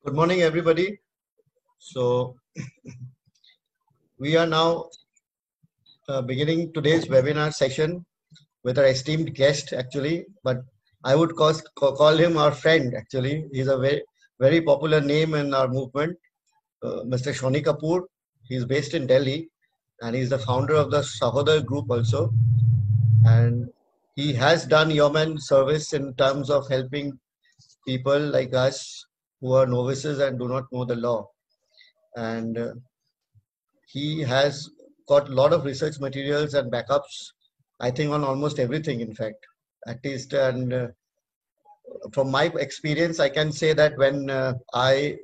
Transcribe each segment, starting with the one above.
Good morning, everybody. So, we are now beginning today's webinar session with our esteemed guest, actually. But I would call him our friend, actually. He's a very popular name in our movement, Mr. Shoni Kapoor. He's based in Delhi and he's the founder of the Sahodar group also. And he has done yeoman service in terms of helping people like us who are novices and do not know the law. And he has got a lot of research materials and backups, I think, on almost everything, in fact, at least. And from my experience, I can say that when I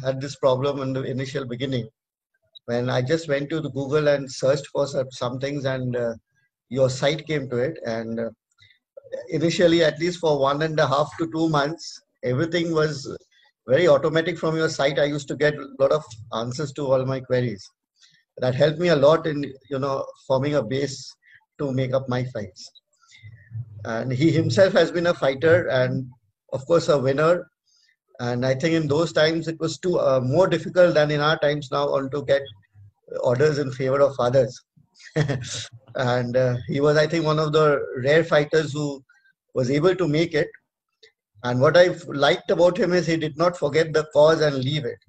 had this problem in the initial beginning, when I just went to the Google and searched for some things, and your site came to it. And initially, at least for 1.5 to 2 months, everything was very automatic from your site. I used to get a lot of answers to all my queries. That helped me a lot in forming a base to make up my fights. And he himself has been a fighter and of course a winner. And I think in those times it was more difficult than in our times now on to get orders in favor of others. And he was, I think, one of the rare fighters who was able to make it. And what I liked about him is he did not forget the cause and leave it.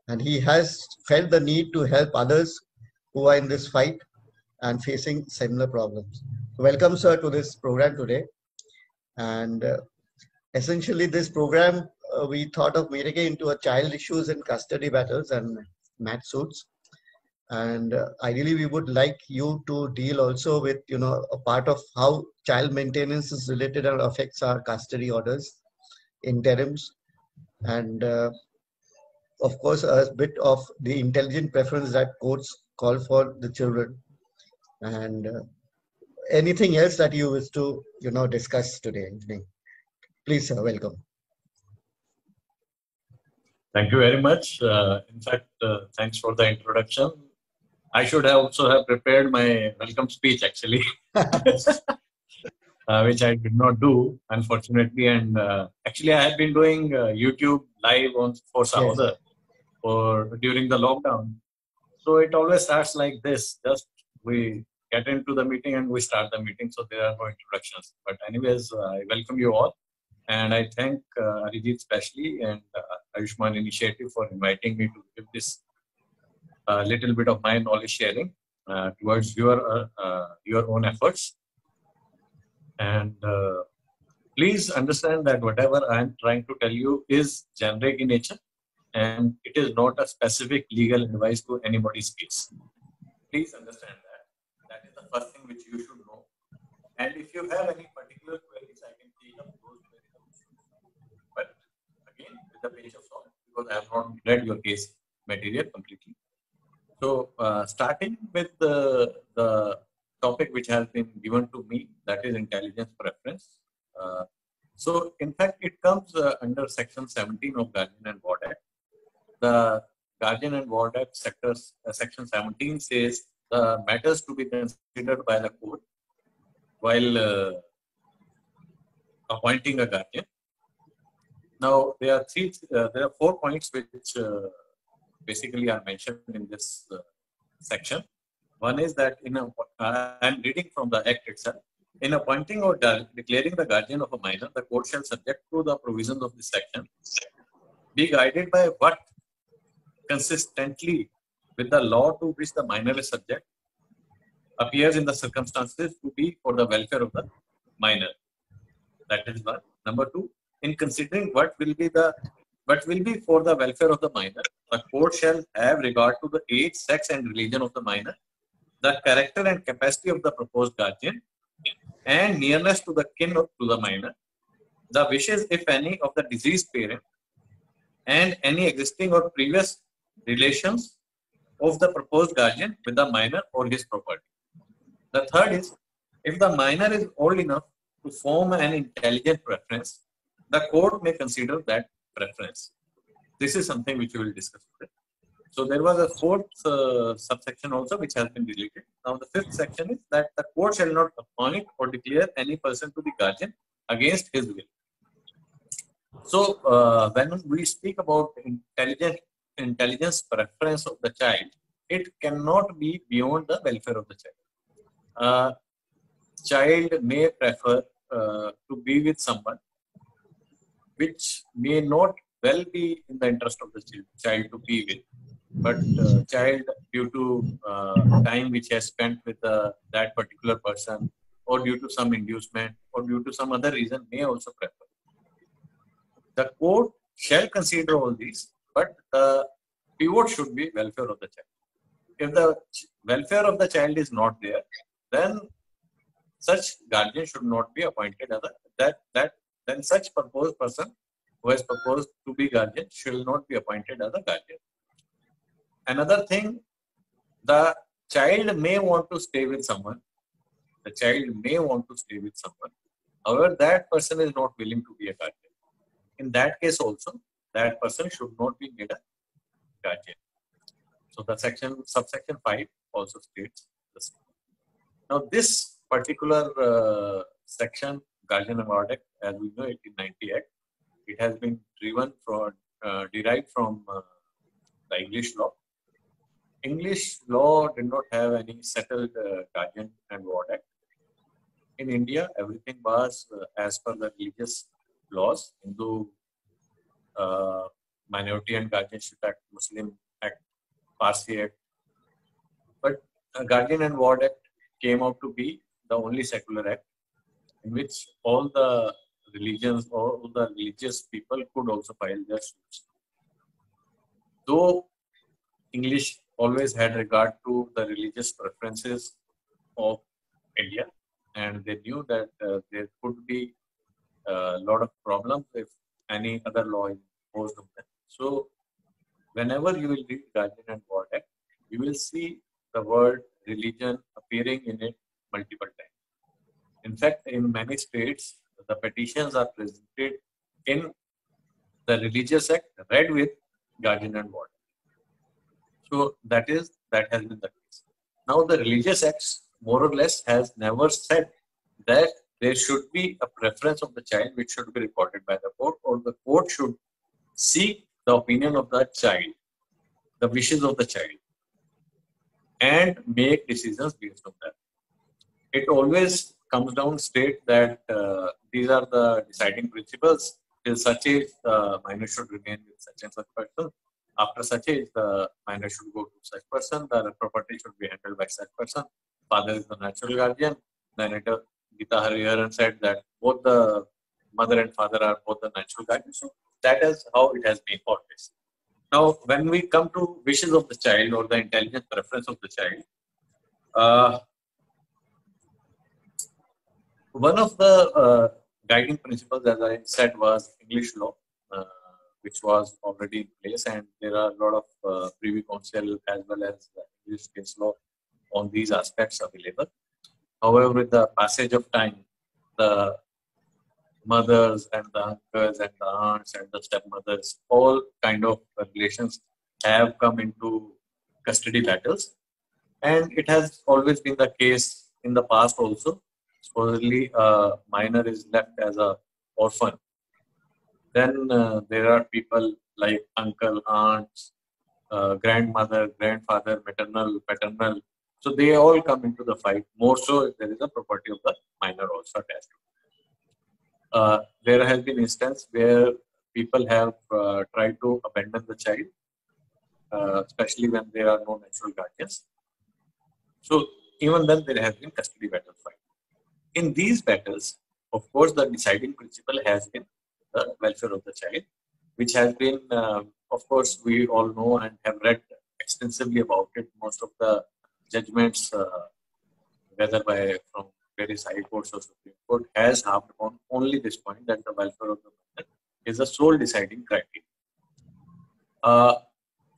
And he has felt the need to help others who are in this fight and facing similar problems. Welcome, sir, to this program today. And essentially, this program, we thought of making it into a child issues and custody battles and match suits. And ideally, we would like you to deal also with, a part of how child maintenance is related and affects our custody orders, interims, and of course, a bit of the intelligent preference that courts call for the children, and anything else that you wish to, discuss today evening. Please, sir, welcome. Thank you very much. In fact, thanks for the introduction. I should also have prepared my welcome speech, actually, which I did not do, unfortunately. And actually, I had been doing YouTube live for Sahodar during the lockdown. So it always starts like this. Just we get into the meeting and we start the meeting. So there are no introductions. But anyways, I welcome you all. And I thank Arijit especially and Ayushman Initiative for inviting me to give this little bit of my knowledge sharing towards your own efforts. And please understand that whatever I am trying to tell you is generic in nature, and it is not a specific legal advice to anybody's case. Please understand that. That is the first thing which you should know. And if you have any particular queries, I can take up those queries. But again, with a pinch of salt, because I have not read your case material completely. So, starting with the topic which has been given to me, that is intelligence preference. So, in fact, it comes under Section 17 of Guardian and Ward Act. The Guardian and Ward Act Section 17 says the matters to be considered by the court while appointing a guardian. Now, there are 4 points which basically are mentioned in this section. One is that I'm reading from the Act itself. In appointing or declaring the guardian of a minor, the court shall, subject to the provisions of this section, be guided by what consistently with the law to which the minor is subject appears in the circumstances to be for the welfare of the minor. That is one. Number two, in considering what will be for the welfare of the minor, the court shall have regard to the age, sex, and religion of the minor, the character and capacity of the proposed guardian, and nearness to the kin to the minor, the wishes, if any, of the deceased parent, and any existing or previous relations of the proposed guardian with the minor or his property. The third is, if the minor is old enough to form an intelligent preference, the court may consider that preference. This is something which we will discuss today. So there was a fourth subsection also which has been deleted. Now the fifth section is that the court shall not appoint or declare any person to be guardian against his will. So when we speak about intelligence preference of the child, it cannot be beyond the welfare of the child. Child may prefer to be with someone which may not well be in the interest of the child to be with, but child, due to time which has spent with that particular person, or due to some inducement, or due to some other reason, may also prefer. The court shall consider all these, but the pivot should be welfare of the child. If the welfare of the child is not there, then such guardian should not be appointed as then such proposed person who has proposed to be guardian shall not be appointed as a guardian. Another thing, the child may want to stay with someone. The child may want to stay with someone. However, that person is not willing to be a guardian. In that case also, that person should not be made a guardian. So the subsection 5 also states the same. Now this particular section, Guardian Award Act, as we know, 1890 Act, it has been derived from the English law. English law did not have any settled Guardian and Ward Act. In India, everything was as per the religious laws, Hindu Minority and Guardianship Act, Muslim Act, Parsi Act. But Guardian and Ward Act came out to be the only secular act in which all the religions, all the religious people could also file their suits. Though English always had regard to the religious preferences of India, and they knew that there could be a lot of problems if any other law is imposed on them. So whenever you will read Guardian and Ward Act, you will see the word religion appearing in it multiple times. In fact, in many states, the petitions are presented in the Religious Act read with Guardian and Ward. So that has been the case. Now the Religious Acts more or less has never said that there should be a preference of the child which should be recorded by the court, or the court should seek the opinion of the child, the wishes of the child, and make decisions based on that. It always comes down state that these are the deciding principles. Till such age, the minor should remain with such and such person. After such age, the minor should go to such person. The property should be handled by such person. Father is the natural guardian. Then Gita Hariharan said that both the mother and father are both the natural guardians. So that is how it has been always. Now, when we come to wishes of the child or the intelligent preference of the child, one of the guiding principles, as I said, was English law, which was already in place, and there are a lot of Privy Council as well as English case law on these aspects available. However, with the passage of time, the mothers and the uncles and the aunts and the stepmothers, all kind of relations have come into custody battles, and it has always been the case in the past also. Supposedly, a minor is left as an orphan. Then there are people like uncle, aunts, grandmother, grandfather, maternal, paternal. So they all come into the fight, more so if there is a property of the minor also attached to it. There has been instance where people have tried to abandon the child, especially when there are no natural guardians. So even then there has been custody battle fight. In these battles, of course, the deciding principle has been the welfare of the child, which has been, of course, we all know and have read extensively about it. Most of the judgments, whether from various high courts or Supreme Court, has harped on only this point, that the welfare of the minor is the sole deciding criteria.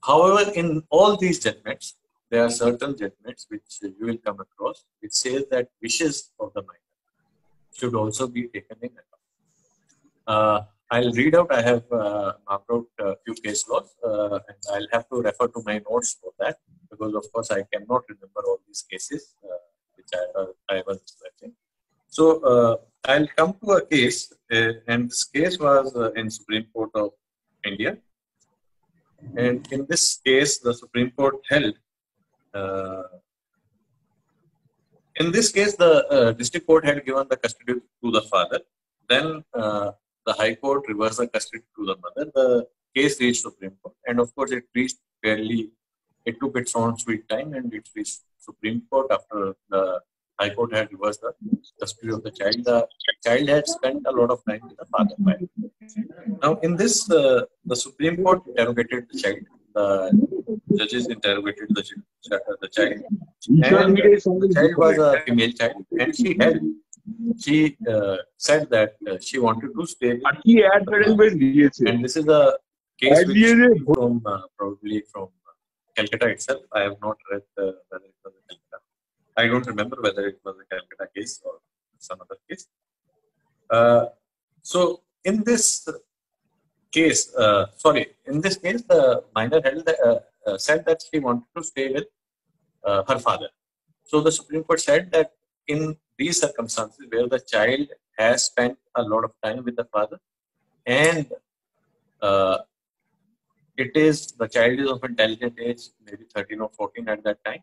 However, in all these judgments, there are certain judgments which you will come across, which says that wishes of the minor should also be taken in account. I'll read out, I have marked out a few case laws, and I'll have to refer to my notes for that, because of course I cannot remember all these cases which I was researching. So I'll come to a case, and this case was in Supreme Court of India. And in this case, the Supreme Court held, in this case, the district court had given the custody to the father. Then the High Court reversed the custody to the mother. The case reached Supreme Court, and of course, it reached fairly. It took its own sweet time, and it reached Supreme Court after the High Court had reversed the custody of the child. The child had spent a lot of time with the father. Now, in this, the Supreme Court interrogated the child. The judges interrogated the child, and the child was a female child, and she said that she wanted to stay with, and this is a case which from probably from Calcutta itself. I have not read whether it was a Calcutta. I don't remember whether it was a Calcutta case or some other case. So in this case, the minor held said that she wanted to stay with her father. So the Supreme Court said that in these circumstances where the child has spent a lot of time with the father, and the child is of intelligent age, maybe 13 or 14 at that time.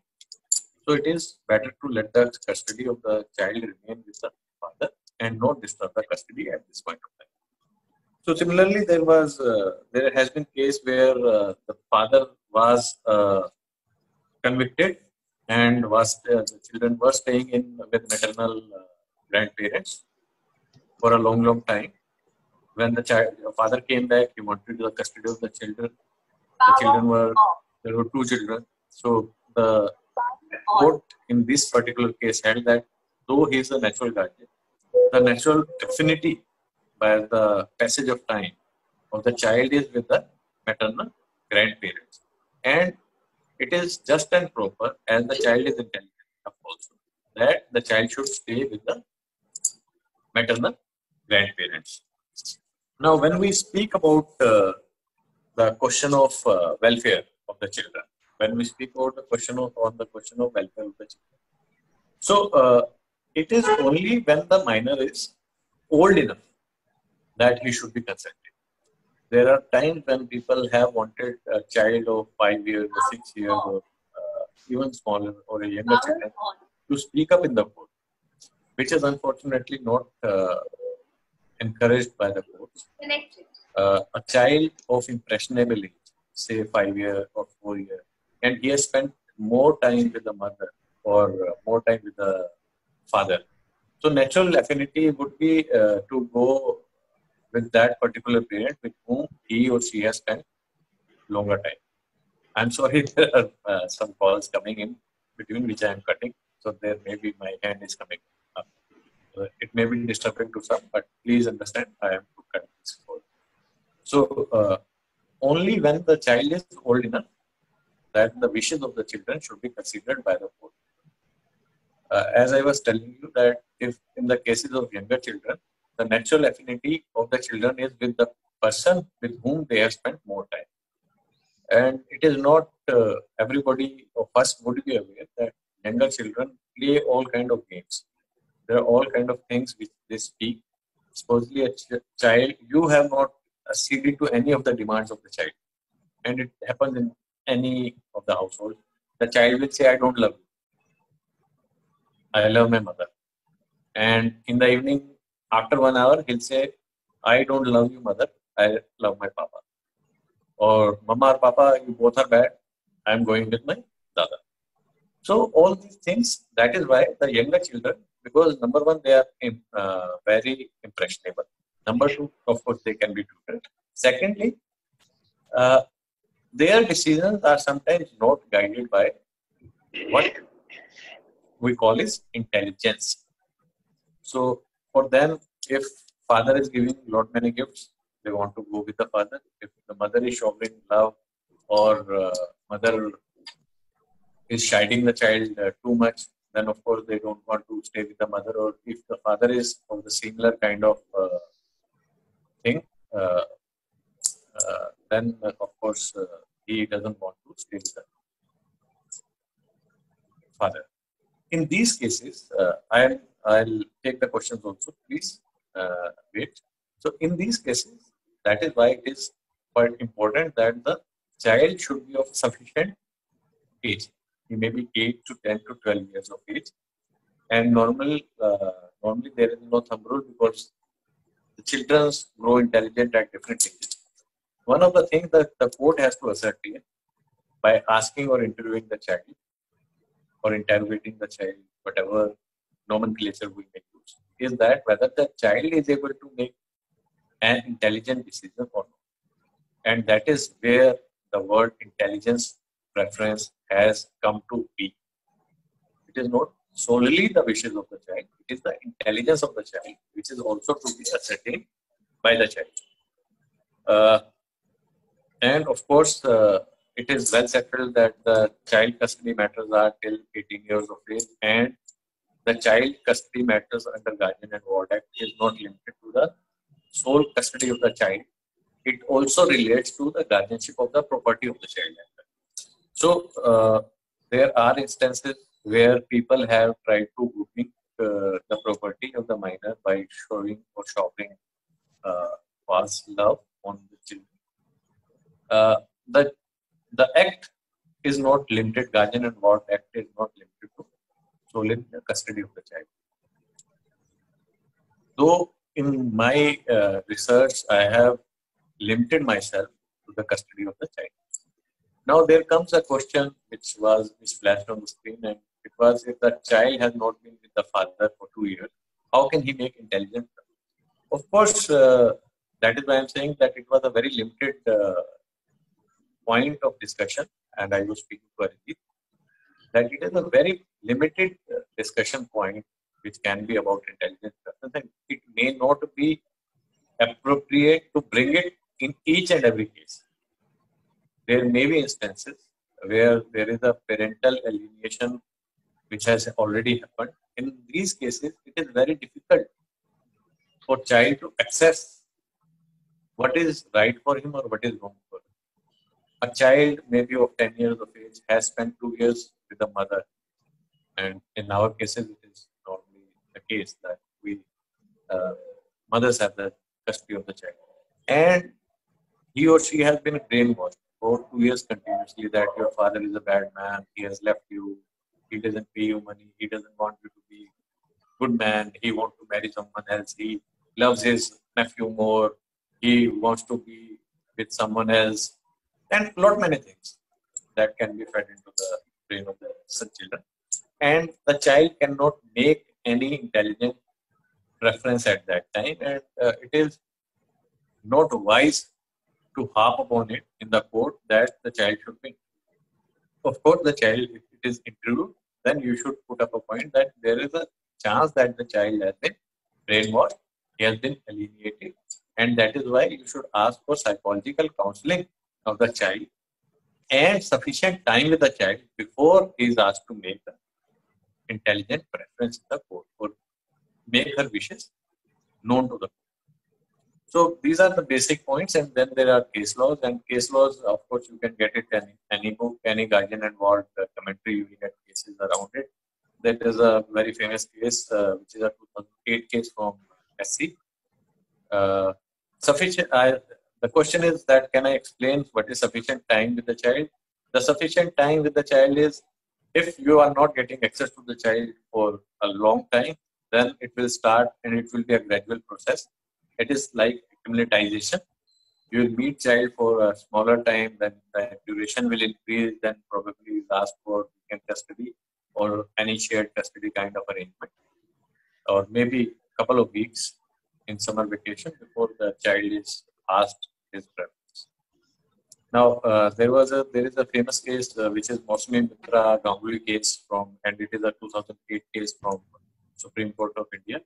So it is better to let the custody of the child remain with the father and not disturb the custody at this point of time. So similarly, there has been case where the father was convicted and the children were staying with maternal grandparents for a long time. When the father came back, he wanted the custody of the children. There were two children. So the court in this particular case held that though he is a natural guardian, the natural affinity by the passage of time of the child is with the maternal grandparents. And it is just and proper, as the child is intelligent enough also, that the child should stay with the maternal grandparents. Now, when we speak about the question of welfare of the children, when we speak about the question of welfare of the children, so it is only when the minor is old enough that he should be consented. There are times when people have wanted a child of 5 years or 6 years or even smaller or a younger child to speak up in the court, which is unfortunately not encouraged by the courts. A child of impressionable age, say 5 years or 4 years, and he has spent more time with the mother or more time with the father. So natural affinity would be to go with that particular parent with whom he or she has spent longer time. I'm sorry, there are some calls coming in between which I am cutting. So there may be my hand is coming up. It may be disturbing to some, but please understand I am to cut this call. So only when the child is old enough that the wishes of the children should be considered by the court. As I was telling you that if in the cases of younger children, the natural affinity of the children is with the person with whom they have spent more time. And it is not everybody of us would be aware that younger children play all kind of games. There are all kind of things which they speak. Supposedly a child, you have not acceded to any of the demands of the child. And it happens in any of the households. The child will say, I don't love you. I love my mother. And in the evening, after 1 hour, he'll say, I don't love you, mother. I love my papa. Or mama or papa, you both are bad. I'm going with my dada. So all these things, that is why the younger children, because number one, they are very impressionable. Number two, of course, they can be tutored. Secondly, their decisions are sometimes not guided by what we call is intelligence. So for them, if father is giving lot many gifts, they want to go with the father. If the mother is showing love or mother is chiding the child too much, then of course they don't want to stay with the mother. Or if the father is of the similar kind of thing, then of course he doesn't want to stay with the father. In these cases, I'll take the questions also. Please wait. So in these cases, that is why it is quite important that the child should be of sufficient age. He may be 8 to 10 to 12 years of age. And normally there is no thumb rule because the children grow intelligent at different ages. One of the things that the court has to ascertain by asking or interviewing the child or interrogating the child, whatever nomenclature we may use, is that whether the child is able to make an intelligent decision or not. And that is where the word intelligence preference has come to be. It is not solely the wishes of the child, it is the intelligence of the child, which is also to be ascertained by the child. And of course, it is well settled that the child custody matters are till 18 years of age, and the child custody matters under Guardian and Ward Act is not limited to the sole custody of the child. It also relates to the guardianship of the property of the child. So there are instances where people have tried to grouping the property of the minor by showing or showering false love on the children. The act is not limited. Guardian and Ward Act is not limited to solely the custody of the child. Though in my research, I have limited myself to the custody of the child. Now there comes a question which flashed on the screen, and it was, if the child has not been with the father for 2 years, how can he make intelligent? Of course, that is why I'm saying that it was a very limited point of discussion, and I was speaking to Arijit, that it is a very limited discussion point which can be about intelligent preference, and it may not be appropriate to bring it in each and every case. There may be instances where there is a parental alienation which has already happened. In these cases, it is very difficult for child to access what is right for him or what is wrong for him. A child maybe of 10 years of age has spent 2 years with the mother, and in our cases, it is normally the case that mothers have the custody of the child, and he or she has been brainwashed for 2 years continuously that your father is a bad man, he has left you, he doesn't pay you money, he doesn't want you to be good man, he wants to marry someone else, he loves his nephew more, he wants to be with someone else, and lot many things that can be fed into the brain of the children. And the child cannot make any intelligent preference at that time, and it is not wise to harp upon it in the court that the child should be. Of course, the child, if it is interviewed, then you should put up a point that there is a chance that the child has been brainwashed, he has been alienated, and that is why you should ask for psychological counseling of the child and sufficient time with the child before he is asked to make the intelligent preference in the court or make her wishes known to the court. So these are the basic points, and then there are case laws. And case laws, of course, you can get it in any book, any Guardian and Ward commentary, you will get cases around it. That is a very famous case, which is a 2008 case from SC. The question is that, can I explain what is sufficient time with the child? The sufficient time with the child is, if you are not getting access to the child for a long time, then it will start and it will be a gradual process. It is like acclimatization. You will meet child for a smaller time, then the duration will increase, then probably ask for weekend custody or any shared custody kind of arrangement, or maybe a couple of weeks in summer vacation before the child is asked his preference. Now, there is a famous case which is Mausami Mitra Ganguly case and it is a 2008 case from Supreme Court of India,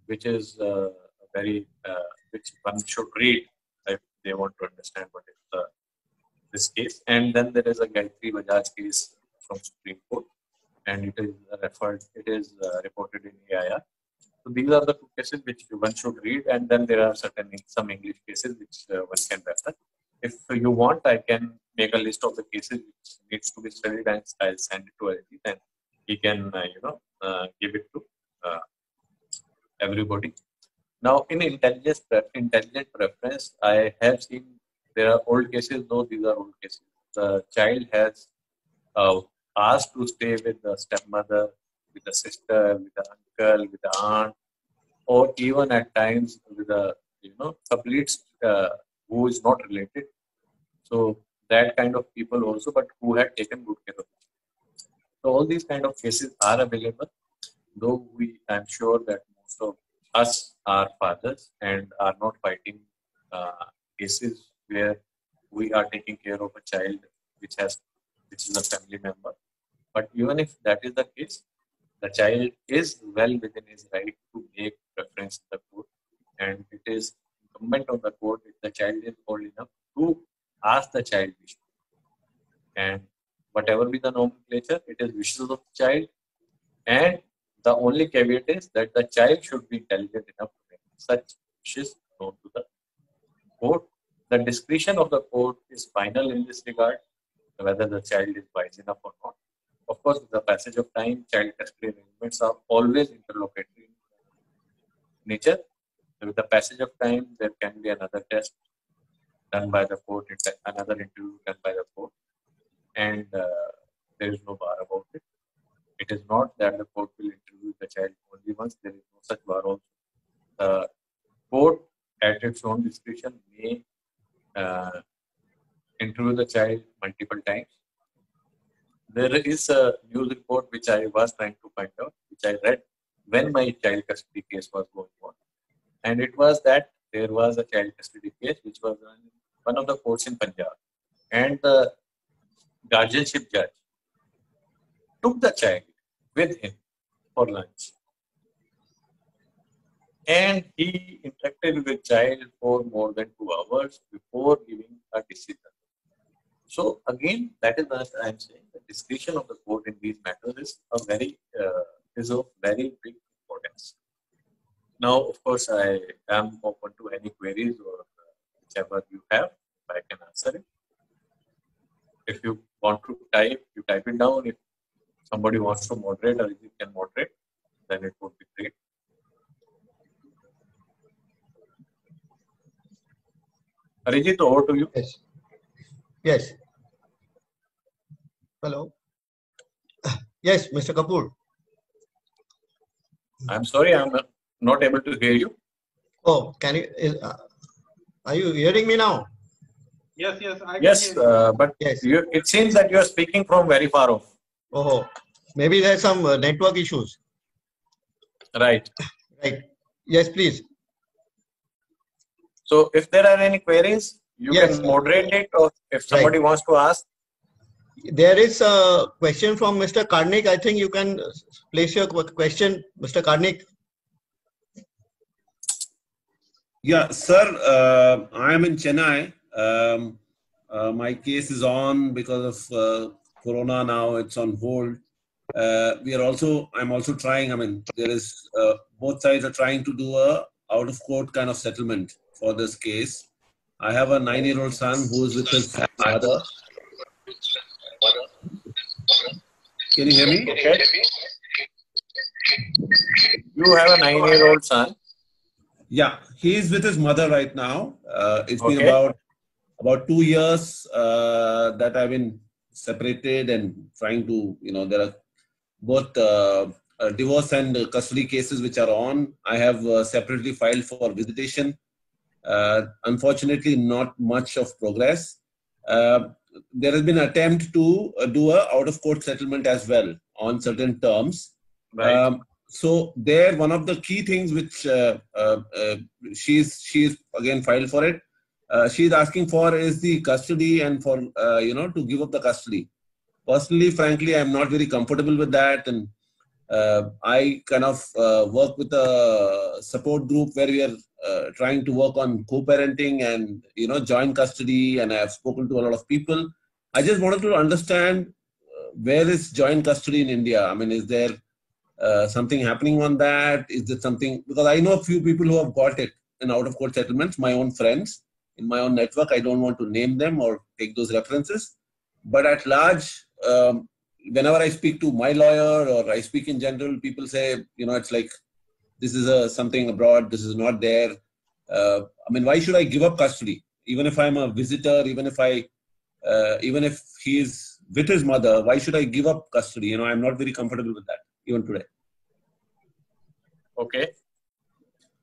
which is which one should read if they want to understand what is this case. And then there is a Gayatri Bajaj case from Supreme Court, and it is reported in AIR. So these are the two cases which one should read, and then there are some English cases which one can refer. If you want, I can make a list of the cases which needs to be studied, and I'll send it to Arijit, and he can give it to everybody. Now, in intelligent preference, I have seen there are old cases. No, these are old cases. The child has asked to stay with the stepmother, with the sister, with the uncle, with the aunt, or even at times with a complete who is not related. So that kind of people also, but who had taken good care of it. So all these kind of cases are available. Though I'm sure that most of us are fathers and are not fighting cases where we are taking care of a child which is a family member. But even if that is the case, the child is well within his right to make preference in the court, and it is incumbent on the court if the child is old enough to ask the child wish. And whatever be the nomenclature, it is wishes of the child, and the only caveat is that the child should be intelligent enough to make such wishes known to the court. The discretion of the court is final in this regard, whether the child is wise enough or not. Of course, with the passage of time, child custody arrangements are always interlocutory in nature. With the passage of time, there can be another test done by the court, another interview done by the court, and there is no bar about it. It is not that the court will interview the child only once. There is no such bar also. The court, at its own discretion, may interview the child multiple times. There is a news report which I was trying to find out, which I read when my child custody case was going on. And it was that there was a child custody case which was in one of the courts in Punjab. And the guardianship judge took the child with him for lunch. And he interacted with the child for more than 2 hours before giving a decision. So again, that is what I am saying. The discretion of the court in these matters is of very big importance. Now, of course, I am open to any queries or whichever you have, I can answer it. If you want to type, you type it down. If somebody wants to moderate or if you can moderate, then it would be great. Arijit, over to you. Yes. Yes. Hello. Yes, Mr. Kapoor. I'm sorry, I'm not able to hear you. Oh, can you? Are you hearing me now? Yes, yes, but yes. It seems that you are speaking from very far off. Oh, maybe there's some network issues. Right. Right. Yes, please. So, if there are any queries, you can moderate it, or if somebody wants to ask. There is a question from Mr. Karnik. I think you can place your question, Mr. Karnik. Yeah, sir, I am in Chennai. My case is on because of Corona now. It's on hold. I'm also trying. I mean, there is both sides are trying to do a out of court kind of settlement for this case. I have a 9-year-old son who is with his father. Can you hear me? Okay. You have a 9-year-old son. Yeah, he is with his mother right now. It's been about 2 years that I've been separated and trying to, there are both divorce and custody cases which are on. I have separately filed for visitation. Unfortunately, not much of progress. There has been an attempt to do a out-of-court settlement as well on certain terms. Right. So there, one of the key things which she's again filed for it. She's asking for is the custody and for to give up the custody. Personally, frankly, I'm not very comfortable with that, and I kind of work with a support group where we are trying to work on co-parenting and joint custody, and I have spoken to a lot of people. I just wanted to understand where is joint custody in India? I mean, is there something happening on that? Is it something, because I know a few people who have got it in out-of-court settlements, my own friends in my own network. I don't want to name them or take those references, but at large, whenever I speak to my lawyer or I speak in general, people say, it's like, this is something abroad, this is not there. I mean, why should I give up custody? Even if I'm a visitor, even if he is with his mother, why should I give up custody? I'm not very comfortable with that, even today. Okay.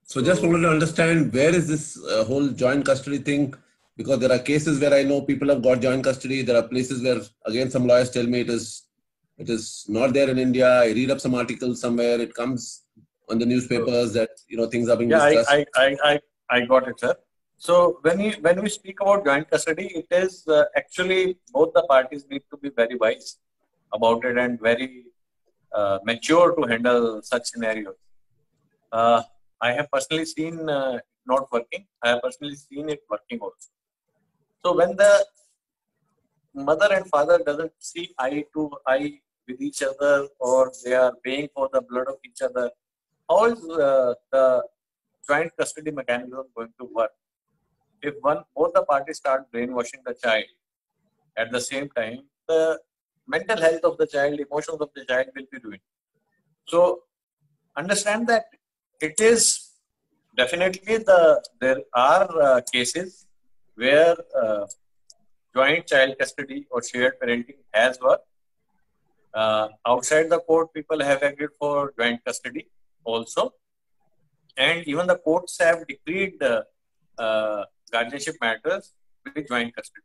So just wanted to understand, where is this whole joint custody thing? Because there are cases where I know people have got joint custody. There are places where, again, some lawyers tell me it is not there in India. I read up some articles somewhere. It comes on the newspapers that things are being discussed. I got it, sir. So when we speak about joint custody, it is actually both the parties need to be very wise about it and very mature to handle such scenarios. I have personally seen not working. I have personally seen it working also. So when the mother and father doesn't see eye to eye with each other, or they are paying for the blood of each other, how is the joint custody mechanism going to work? If both the parties start brainwashing the child at the same time, the mental health of the child, emotions of the child will be ruined. So understand that it is definitely there are cases where joint child custody or shared parenting has worked. Outside the court, people have agreed for joint custody also, and even the courts have decreed guardianship matters with joint custody.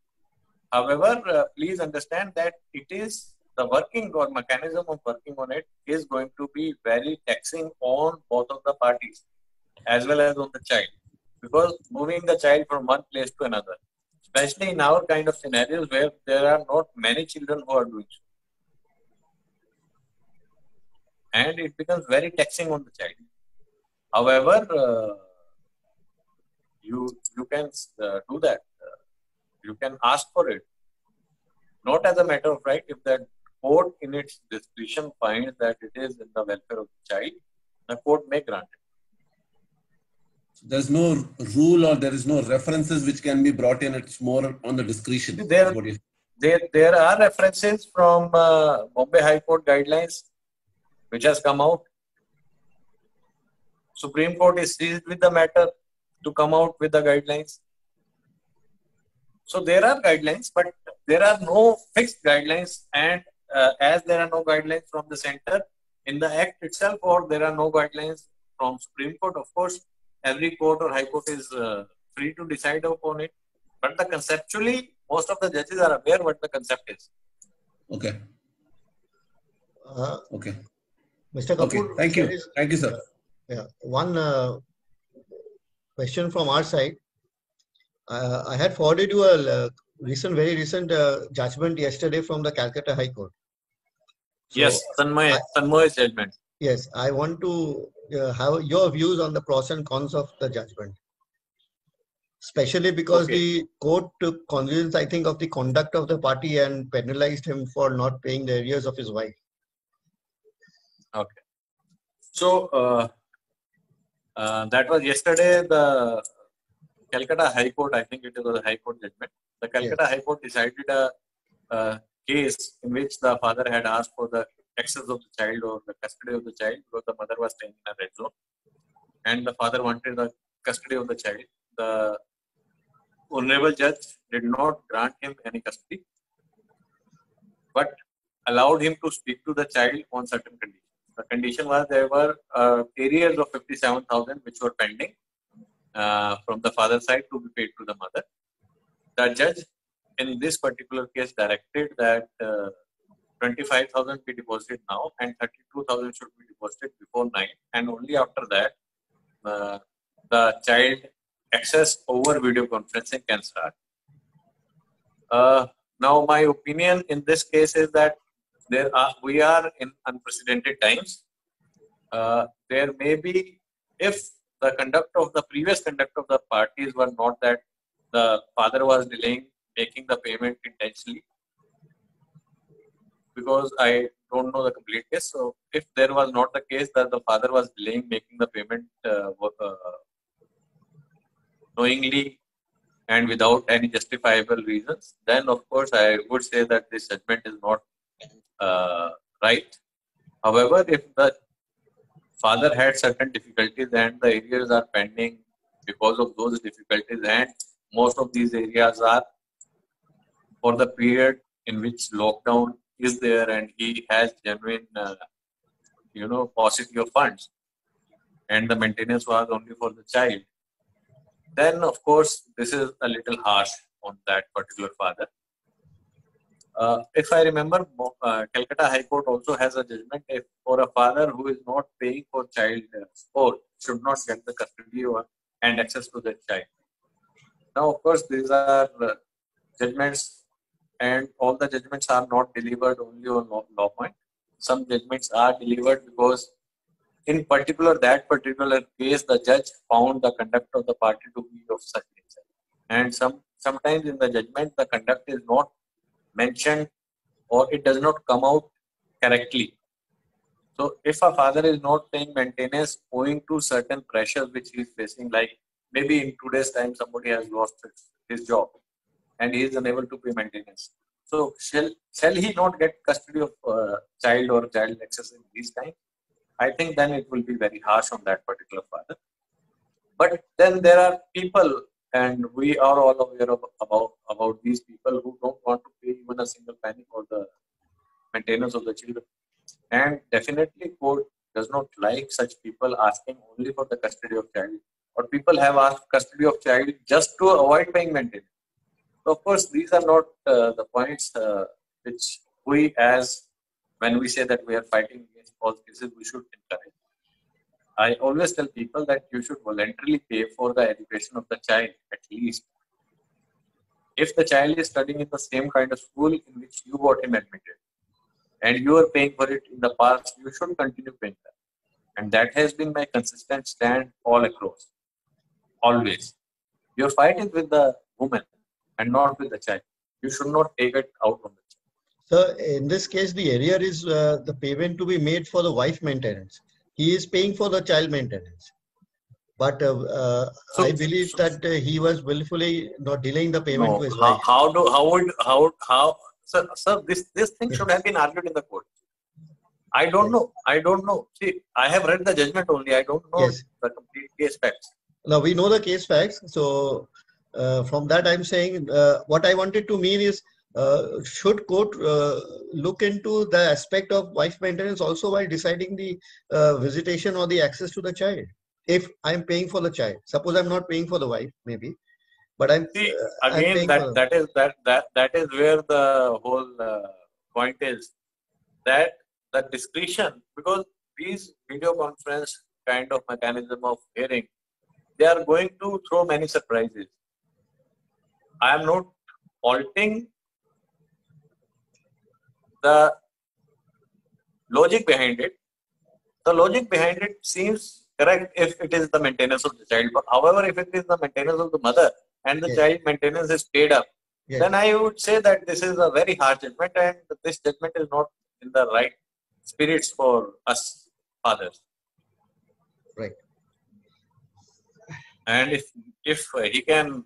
However, please understand that it is the working or mechanism of working on it is going to be very taxing on both of the parties as well as on the child, because moving the child from one place to another, especially in our kind of scenarios where there are not many children who are doing so, and it becomes very taxing on the child. However, you can do that. You can ask for it, not as a matter of right. If the court in its discretion finds that it is in the welfare of the child, the court may grant it. There's no rule or there is no references which can be brought in. It's more on the discretion. There are references from Bombay High Court guidelines which has come out. Supreme Court is seized with the matter to come out with the guidelines. So there are guidelines, but there are no fixed guidelines, and as there are no guidelines from the center in the Act itself, or there are no guidelines from Supreme Court, of course, every court or High Court is free to decide upon it. But conceptually, most of the judges are aware what the concept is. Okay. Okay. Mr. Kapoor. Okay. Thank you. Thank you, sir. Yeah. One question from our side. I had forwarded you a very recent judgment yesterday from the Calcutta High Court. So yes, Tanmay's judgment. Yes, I want to have your views on the pros and cons of the judgment. Especially because the court took cognizance, I think, of the conduct of the party and penalized him for not paying the arrears of his wife. Okay. So that was yesterday, the Calcutta High Court, I think it was a High Court judgment. The Calcutta High Court decided a case in which the father had asked for the access of the child or the custody of the child because the mother was staying in a red zone and the father wanted the custody of the child. The honorable judge did not grant him any custody, but allowed him to speak to the child on certain conditions. The condition was there were arrears of 57,000 which were pending from the father's side to be paid to the mother. The judge in this particular case directed that 25,000 be deposited now and 32,000 should be deposited before 9, and only after that the child access over video conferencing can start. Now my opinion in this case is that we are in unprecedented times. There may be, if the previous conduct of the parties were not that the father was delaying making the payment intentionally, because I don't know the complete case. So if there was not the case that the father was delaying making the payment knowingly and without any justifiable reasons, then of course I would say that this judgment is not right. However, if the father had certain difficulties and the areas are pending because of those difficulties, and most of these areas are for the period in which lockdown is there, and he has genuine, paucity of funds, and the maintenance was only for the child, then of course this is a little harsh on that particular father. If I remember, Calcutta High Court also has a judgment if for a father who is not paying for child support should not get the custody and access to the child. Now, of course, these are judgments, and all the judgments are not delivered only on law point. Some judgments are delivered because, in particular, that particular case, the judge found the conduct of the party to be of such nature, and sometimes in the judgment the conduct is not mentioned or it does not come out correctly. So if a father is not paying maintenance owing to certain pressures which he is facing, like maybe in today's time somebody has lost his job and he is unable to pay maintenance. So shall he not get custody of child or child access in these times? I think then it will be very harsh on that particular father. But then there are people, and we are all aware about these people who don't want to pay even a single penny for the maintenance of the children. And definitely court does not like such people asking only for the custody of child, or people have asked custody of child just to avoid paying maintenance. So of course, these are not the points which we, as when we say that we are fighting against false cases, we should encourage. I always tell people that you should voluntarily pay for the education of the child at least. If the child is studying in the same kind of school in which you got him admitted, and you are paying for it in the past, you should continue paying that. And that has been my consistent stand all across. Always. Your fight is with the woman and not with the child. You should not take it out on the child. So in this case, the arrear is the payment to be made for the wife maintenance. He is paying for the child maintenance. But I believe that he was willfully not delaying the payment to his wife. Sir, this thing should have been argued in the court. I don't know. See, I have read the judgment only. I don't know the complete case facts. Now we know the case facts. So from that, I'm saying what I wanted to mean is, should court look into the aspect of wife maintenance also while deciding the visitation or the access to the child? If I'm paying for the child, suppose I'm not paying for the wife, maybe, but I'm again that is where the whole point is, that the discretion, because these video conference kind of mechanism of hearing, they are going to throw many surprises. I am not faulting the logic behind it. The logic behind it seems correct if it is the maintenance of the child. But however, if it is the maintenance of the mother and the child maintenance is paid up, then I would say that this is a very harsh judgment, and this judgment is not in the right spirits for us fathers. Right. And if he can,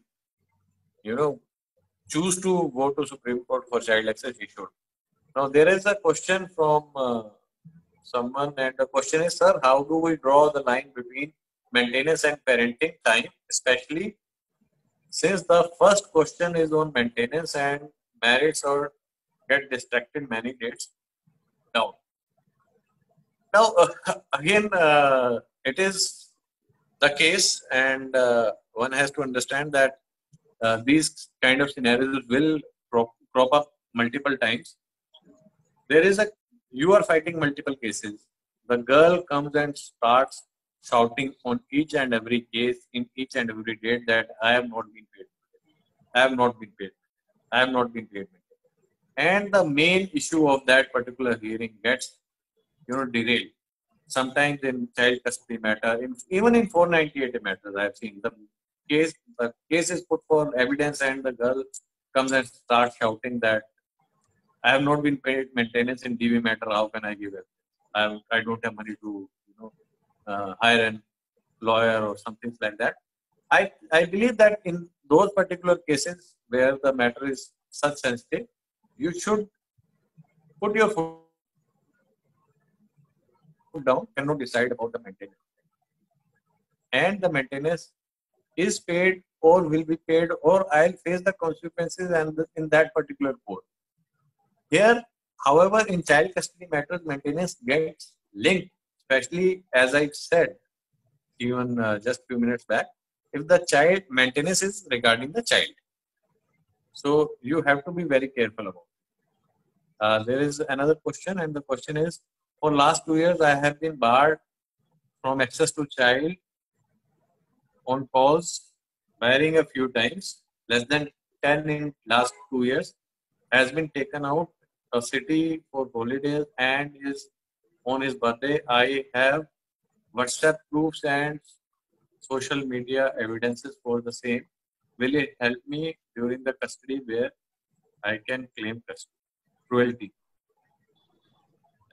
choose to go to Supreme Court for child access, he should. Now there is a question from someone, and the question is, sir, how do we draw the line between maintenance and parenting time, especially since the first question is on maintenance and marrieds or get distracted many dates down. Now, again, it is the case, and one has to understand that these kind of scenarios will crop up multiple times. You are fighting multiple cases. The girl comes and starts shouting on each and every case in each and every date that I have not been paid. I have not been paid. I have not been paid. And the main issue of that particular hearing gets, derailed. Sometimes in child custody matter, even in 498 matters, I have seen the case is put for evidence, and the girl comes and starts shouting that I have not been paid maintenance in DV matter. How can I give it? I don't have money to hire a lawyer or something like that. I believe that in those particular cases where the matter is such sensitive, you should put your foot lockdown cannot decide about the maintenance. And the maintenance is paid or will be paid, or I'll face the consequences and in that particular court. Here, however, in child custody matters, maintenance gets linked, especially as I said, even just few minutes back, if the child maintenance is regarding the child. So you have to be very careful about it. There is another question, and the question is, for last 2 years, I have been barred from access to child on calls, varying a few times, less than 10 in last 2 years, has been taken out of city for holidays and is on his birthday. I have WhatsApp proofs and social media evidences for the same. Will it help me during the custody where I can claim cruelty?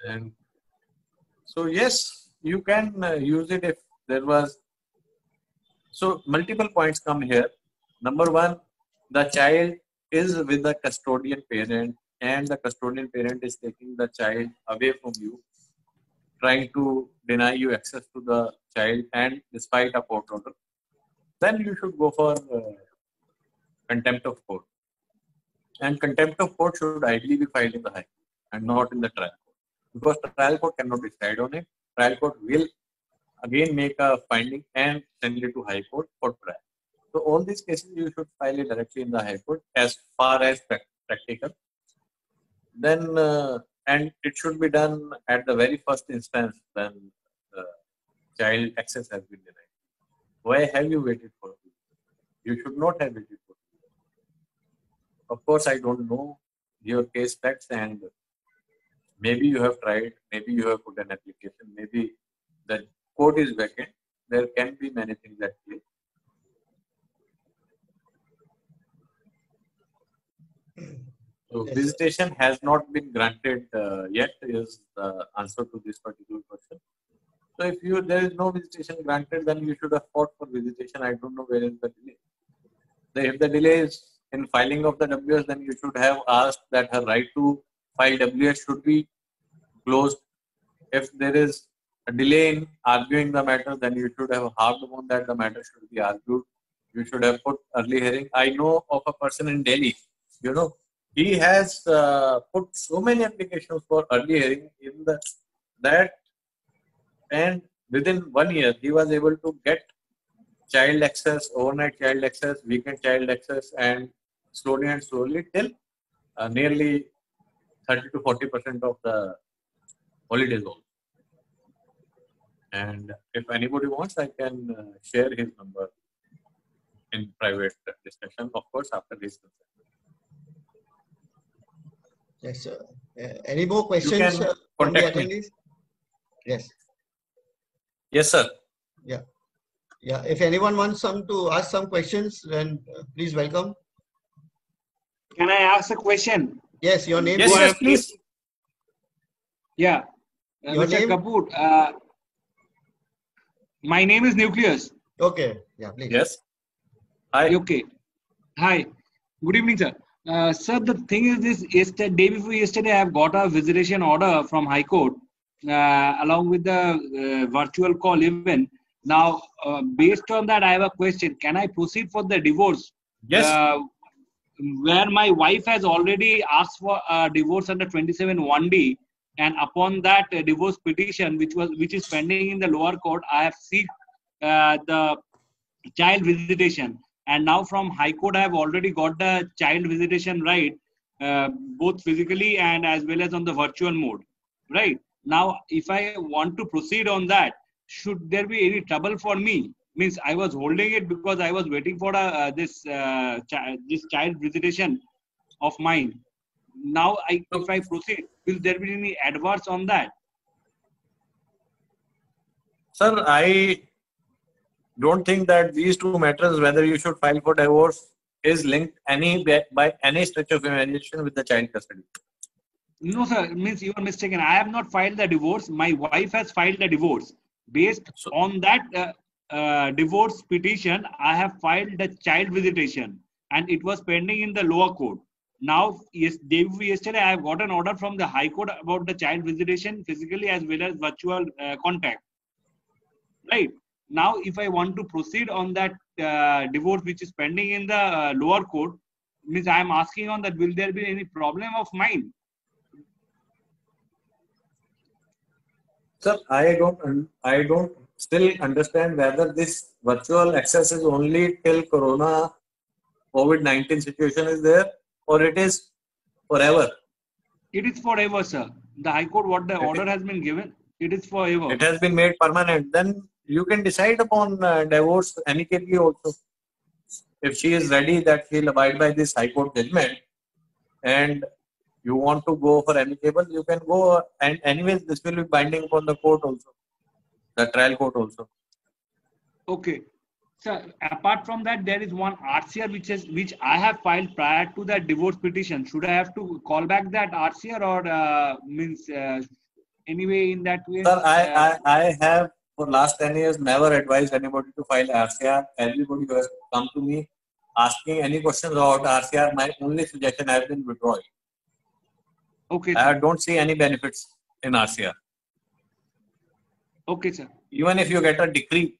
And so yes, you can use it if there was. So multiple points come here. Number one, the child is with the custodian parent and the custodian parent is taking the child away from you, trying to deny you access to the child and despite a court order. Then you should go for contempt of court. And contempt of court should ideally be filed in the High Court and not in the trial court. Because the trial court cannot decide on it. Trial court will again make a finding and send it to High Court for trial. So all these cases you should file it directly in the High Court as far as practical. Then and it should be done at the very first instance when the child access has been denied. Why have you waited for 2 years? You should not have waited for 2 years. Of course, I don't know your case facts, and maybe you have tried, maybe you have put an application, maybe the court is vacant. There can be many things at play. So visitation has not been granted yet is the answer to this particular question. So if there is no visitation granted, then you should have fought for visitation. I don't know where is the delay. If the delay is in filing of the WS, then you should have asked that her right to file WS should be closed. If there is a delay in arguing the matter, then you should have harped upon that the matter should be argued. You should have put early hearing. I know of a person in Delhi, he has put so many applications for early hearing in that, and within 1 year he was able to get child access, overnight child access, weekend child access, and slowly till nearly 30 to 40% of the holidays also. And if anybody wants, I can share his number in private discussion, of course, after his consent. Yes, sir. Any more questions from the attendees? Yes. Yes, sir. Yeah. Yeah. If anyone wants to ask some questions, then please welcome. Can I ask a question? Yes, your name. Yes, please. Yeah. Your Mr. name? Kapoor, my name is Nucleus. Okay. Yeah, please. Yes. Hi. Okay. Hi. Good evening, sir. Sir, the thing is this, day before yesterday, I have got a visitation order from High Court along with the virtual call even. Now, based on that, I have a question. Can I proceed for the divorce? Yes. Where my wife has already asked for a divorce under 27(1)(d), and upon that divorce petition, which is pending in the lower court, I have seek the child visitation. And now from High Court, I have already got the child visitation right, both physically and as well as on the virtual mode. Right. Now, if I want to proceed on that, should there be any trouble for me? Means I was holding it because I was waiting for this child visitation of mine. Now, if I proceed, will there be any adverse on that? Sir, I don't think that these two matters, whether you should file for divorce, is linked by any stretch of imagination with the child custody. No, sir. Means you are mistaken. I have not filed the divorce. My wife has filed the divorce. Based on that divorce petition, I have filed the child visitation, and it was pending in the lower court. Now, yes, yesterday I have got an order from the High Court about the child visitation physically as well as virtual contact. Right. Now, if I want to proceed on that divorce which is pending in the lower court, means I am asking on that, will there be any problem of mine? Sir, I don't still understand whether this virtual access is only till Corona COVID-19 situation is there, or it is forever. It is forever, sir. The High Court, what the order has been given, it is forever. It has been made permanent. Then you can decide upon divorce amicably also. If she is ready that she will abide by this High Court judgment, and you want to go for amicable, you can go. And anyways, this will be binding upon the court also, the trial court also. Okay. So apart from that, there is one RCR which I have filed prior to that divorce petition. Should I have to call back that RCR or means anyway in that way? Sir, I have for last 10 years never advised anybody to file RCR. Everybody who has come to me asking any questions about RCR, my only suggestion has been withdraw it. Okay. I don't see any benefits in RCR. Okay, sir. Even if you get a decree,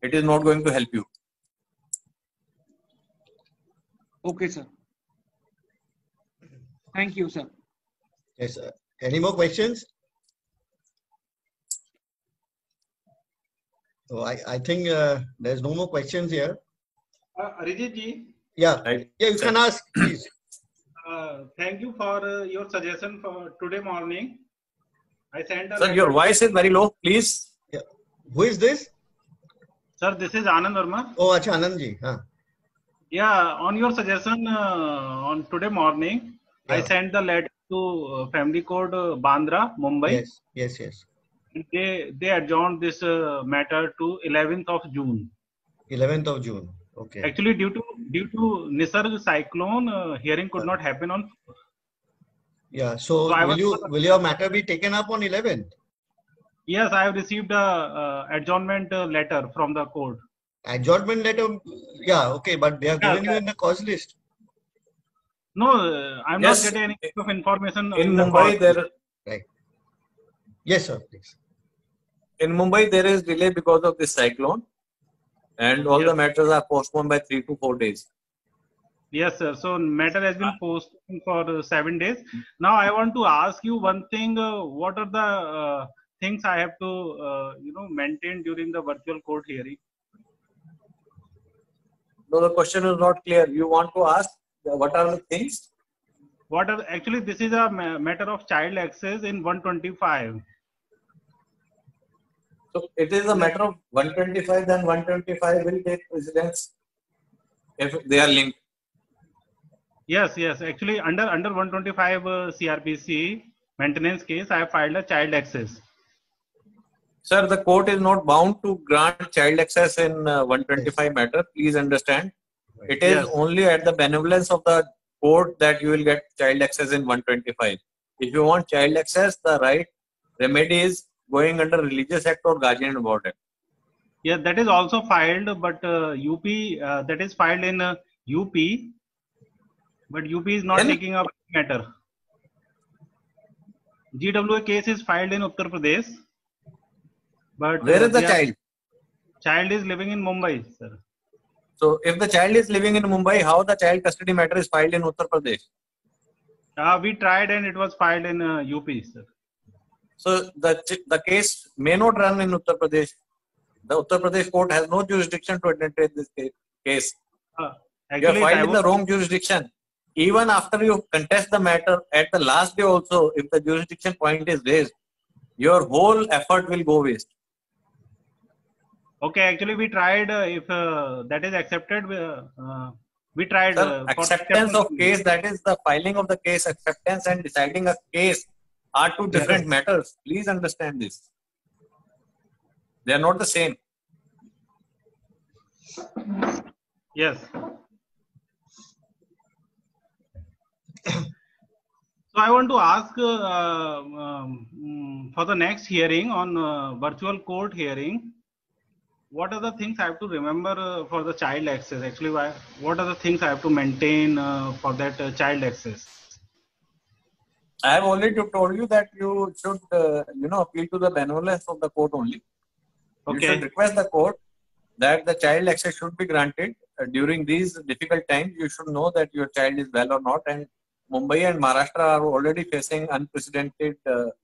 it is not going to help you. Okay, sir. Thank you, sir. Yes, sir. Any more questions? So I think there's no more questions here. Arijit ji. Yeah, Right. yeah, you can ask, please. Thank you for your suggestion for today morning. I sent a Sir, your voice is very low, please. Yeah. Who is this? Sir, this is Anand Verma. Oh, Acha Anand ji. Huh. Yeah, on your suggestion on today morning, I Yeah. sent the letter to Family Court Bandra, Mumbai. Yes. They adjourned this matter to 11th of June. 11th of June. Okay. Actually, due to Nisarg cyclone, hearing could not happen on. Yeah. So will your matter be taken up on 11th? Yes, I have received a adjournment letter from the court. Adjournment letter? Yeah. Okay, but they have given you in the cause list. No, I'm Yes. not getting any kind of information. In the Mumbai, court. there. Right. Yes, sir. Please. In Mumbai, there is delay because of this cyclone, and all the matters are postponed by 3 to 4 days. Yes, sir. So matter has been postponed for 7 days. Now I want to ask you one thing. What are the things I have to maintain during the virtual court hearing? No, the question is not clear. You want to ask what are the things? What are actually this is a matter of child access in 125. So it is a matter of 125, then 125 will take precedence if they are linked. Yes. Actually, under 125 CRPC maintenance case, I have filed a child access. Sir, the court is not bound to grant child access in 125 matter. Please understand. It is only at the benevolence of the court that you will get child access in 125. If you want child access, the right remedy is going under Religious Act or Guardian Award Act. Yeah, that is also filed, but UP that is filed in UP, but UP is not taking up matter. GWA case is filed in Uttar Pradesh, but where is the child? Child is living in Mumbai, sir. So if the child is living in Mumbai, how the child custody matter is filed in Uttar Pradesh? We tried and it was filed in UP, sir. So the case may not run in Uttar Pradesh. The Uttar Pradesh court has no jurisdiction to entertain this case. You have filed in the wrong jurisdiction. Even after you contest the matter at the last day also, if the jurisdiction point is raised, your whole effort will go waste. Okay, actually we tried. If that is accepted, we tried. Sir, acceptance of case, that is the filing of the case. Acceptance and deciding a case are two different matters. Please understand this. They are not the same. Yes. So I want to ask for the next hearing on virtual court hearing. what are the things I have to remember for the child access? Actually, what are the things I have to maintain for that child access? I have already told you that you should, appeal to the benevolence of the court only. Okay. You should request the court that the child access should be granted during these difficult times. You should know that your child is well or not. And Mumbai and Maharashtra are already facing unprecedented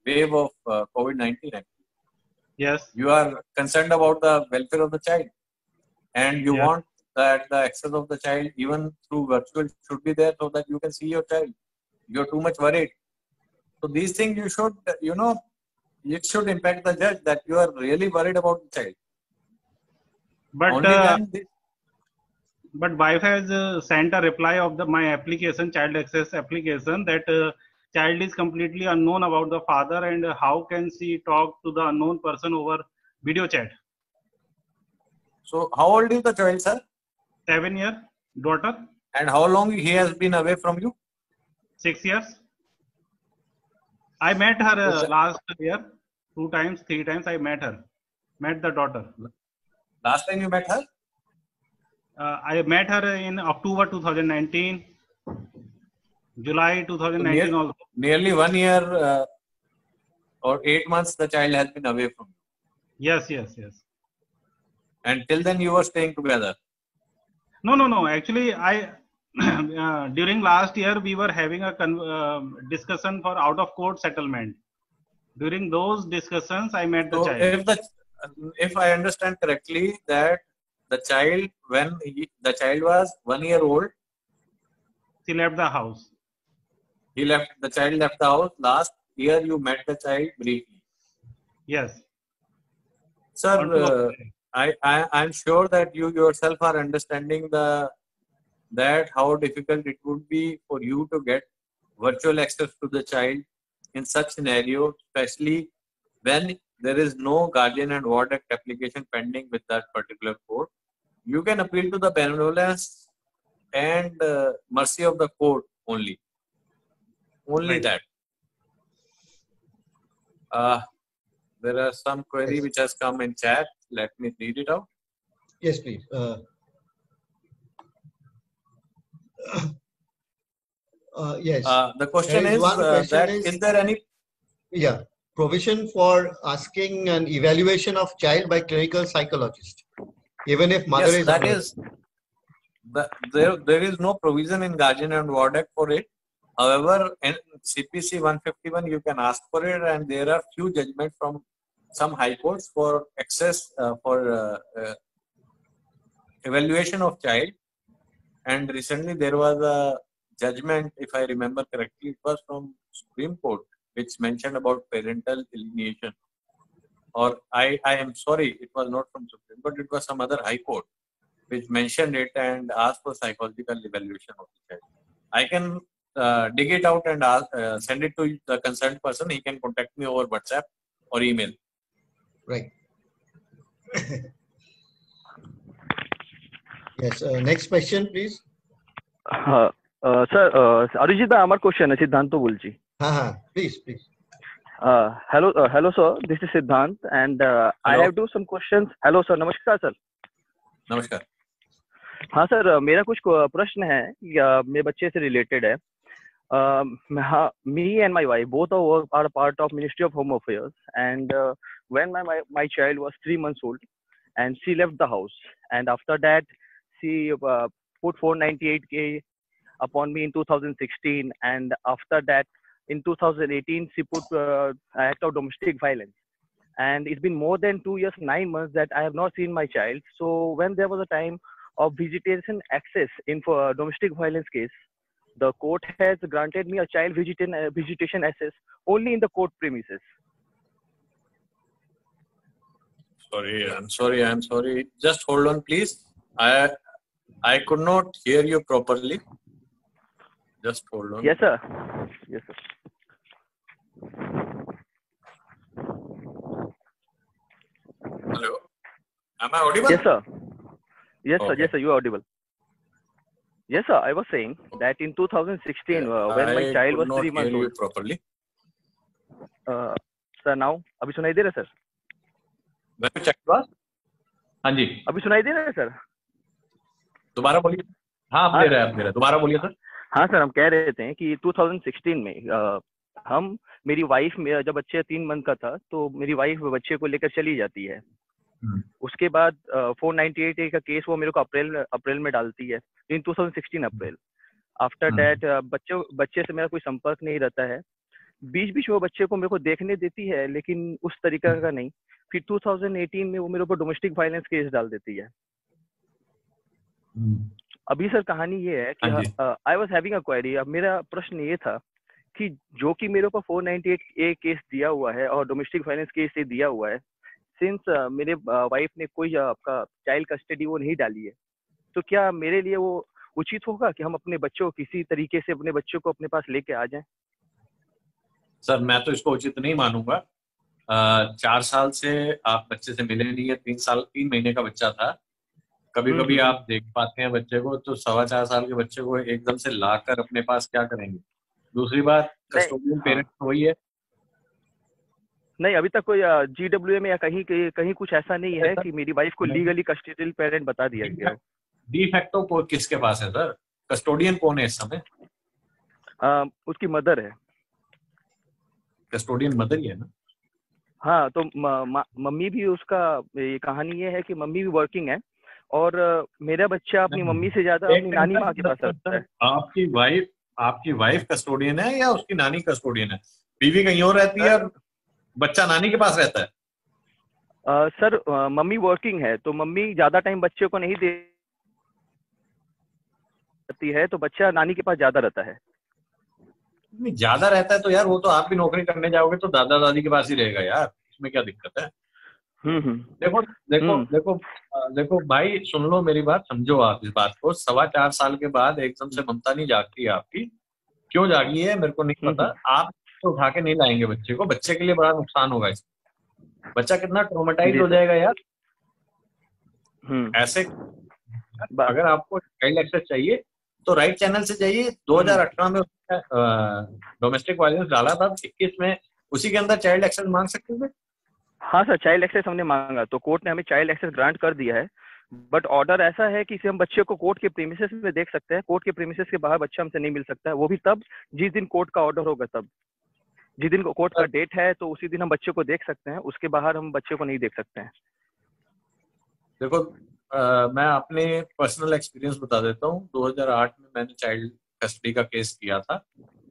wave of COVID-19. Yes. You are concerned about the welfare of the child, and you want that the access of the child, even through virtual, should be there so that you can see your child. You're too much worried. So these things you should, it should impact the judge that you are really worried about the child. But wife has sent a reply of my application, child access application, that child is completely unknown about the father, and how can she talk to the unknown person over video chat? So how old is the child, sir? 7-year daughter. And how long he has been away from you? 6 years. I met her last year 2 times, 3 times. I met the daughter. Last time you met her? I met her in October 2019, July 2019 so also. Nearly 1 year or 8 months the child has been away from you. Yes. And till then you were staying together? No. Actually, during last year we were having a discussion for out of court settlement. During those discussions, I met the child. If I understand correctly, that the child, when the child was 1 year old, she left the house. The child left the house. Last year you met the child briefly. Yes. Sir, I'm sure that you yourself are understanding that how difficult it would be for you to get virtual access to the child in such scenario, especially when there is no guardian and ward act application pending with that particular court. You can appeal to the benevolence and mercy of the court only. Only that. There are some query which has come in chat. Let me read it out. Yes, please. Yes. The question is, is there any provision for asking an evaluation of child by clinical psychologist, even if mother is that is there is no provision in Guardian and Ward Act for it. However, in CPC 151 you can ask for it, and there are few judgments from some high courts for access for evaluation of child. And recently there was a judgment, if I remember correctly, it was from Supreme Court, which mentioned about parental alienation. Or I am sorry, it was not from Supreme Court, it was some other high court which mentioned it and asked for psychological evaluation of the child. I can dig it out and send it to the concerned person. He can contact me over WhatsApp or email. Right. Yes. Next question, please. Sir, Arijit, আমার question আছে, সিদ্ধান্ত বলছি. Please. Hello, sir. This is Siddhant, and I have some questions. Hello, sir. नमस्कार, sir. नमस्कार. हाँ sir, मेरा कुछ प्रश्न है, मेरे बच्चे से रिलेटेड है. Me and my wife both are part of Ministry of Home Affairs, and when my child was 3 months old, and she left the house, and after that she put 498K upon me in 2016, and after that in 2018 she put act of domestic violence, and it's been more than 2 years 9 months that I have not seen my child. So when there was a time of visitation access in for domestic violence case, the court has granted me a child visitation access only in the court premises. I'm sorry. Just hold on, please. I could not hear you properly. Just hold on. Yes, sir. Hello. Am I audible? Yes, sir. Yes, Okay. sir. Yes, sir. You are audible. Yes, sir. I was saying that in 2016, when my child was 3 months old. Properly. Sir, now, abhi sunai de raha, sir? When you checked was? हाँ जी, अभी सुनाई दे रहा है sir? दोबारा बोलिए। हाँ, आप ले रहे हैं, आप ले रहे हैं, दोबारा बोलिए सर। हाँ सर, हम कह रहे थे कि 2016 में हम मेरी वाइफ, मेरा जब बच्चे 3 मंथ का था तो मेरी वाइफ बच्चे को लेकर चली जाती है। उसके बाद 498A का केस वो मेरे को अप्रैल में डालती है, इन 2016 अप्रैल। आफ्टर दैट बच्चे से मेरा कोई संपर्क नहीं रहता है। बीच बीच में वो बच्चे को मेरे को देखने देती है, लेकिन उस तरीका का नहीं। फिर 2018 में वो मेरे ऊपर डोमेस्टिक वायलेंस केस डाल देती है। अभी सर कहानी ये है कि I was having a query. अब मेरा प्रश्न ये था कि जो कि मेरे ऊपर 498A केस दिया हुआ है और डोमेस्टिक वायलेंस केस ये दिया हुआ है, सिंस मेरे वाइफ ने कोई आपका चाइल्ड कस्टडी वो नहीं डाली है, तो क्या मेरे लिए वो उचित होगा कि हम अपने बच्चों को किसी तरीके से अपने बच्चों को अपने पास लेके आ जाएं? सर मैं तो इसको उचित नहीं मानूंगा। 4 साल से आप बच्चे से मिले नहीं है, 3 महीने का बच्चा था। कभी कभी आप देख पाते हैं बच्चे को, तो 4.25 साल के बच्चे को एकदम से लाकर अपने पास क्या करेंगे? दूसरी बात, कस्टोडियन पेरेंट वही है। नहीं, अभी तक कोई GWA में या कहीं कुछ ऐसा नहीं है कि मेरी वाइफ को लीगली कस्टोडियल पेरेंट बता दिया गया हो। डी फैक्टो को किसके पास है सर? कस्टोडियन कौन है इस समय? उसकी मदर है। कस्टोडियन मदर ही है ना? हाँ, तो मम्मी भी उसका, ये कहानी ये है कि मम्मी भी वर्किंग है और मेरा बच्चा अपनी मम्मी से ज्यादा अपनी नानी माँ के पास रहता है। आपकी वाइफ कस्टोडियन है या उसकी नानी कस्टोडियन है? बीवी कहीं और रहती है और बच्चा नानी के पास रहता है? सर मम्मी वर्किंग है, तो मम्मी ज्यादा टाइम बच्चे को नहीं देती है, तो बच्चा नानी के पास ज्यादा रहता है। ज्यादा रहता है तो यार वो तो आप भी नौकरी करने जाओगे तो दादा दादी के पास ही रहेगा यार, इसमें क्या दिक्कत है? देखो देखो देखो देखो भाई, सुन लो मेरी बात, समझो आप इस बात को। 4.25 साल के बाद एकदम से ममता नहीं जागती है आपकी। क्यों जागी है मेरे को नहीं पता। आप तो उठा के नहीं लाएंगे बच्चे को, बच्चे के लिए बड़ा नुकसान होगा इसमें। बच्चा कितना ट्रॉमेटाइज हो जाएगा यार। ऐसे अगर आपको चाइल्ड एक्सेस चाहिए तो राइट चैनल से जाइए। 2018 में डोमेस्टिक वायलेंस डाला था, 21 में उसी के अंदर चाइल्ड एक्सेस मांग सकते थे। हाँ सर, चाइल्ड एक्सेस हमने मांगा तो कोर्ट ने हमें चाइल्ड एक्सेस ग्रांट कर दिया है, बट ऑर्डर ऐसा है कि इसे हम बच्चे को कोर्ट के प्रीमिसेस में देख सकते हैं। कोर्ट के प्रीमिसेस के बाहर बच्चा हमसे नहीं मिल सकता है, वो भी तब जिस दिन कोर्ट का ऑर्डर होगा। तब जिस दिन कोर्ट का डेट है तो उसी दिन हम बच्चे को देख सकते हैं, उसके बाहर हम बच्चे को नहीं देख सकते हैं। देखो मैं अपने पर्सनल एक्सपीरियंस बता देता हूँ। 2008 में मैंने चाइल्ड कस्टडी का केस किया था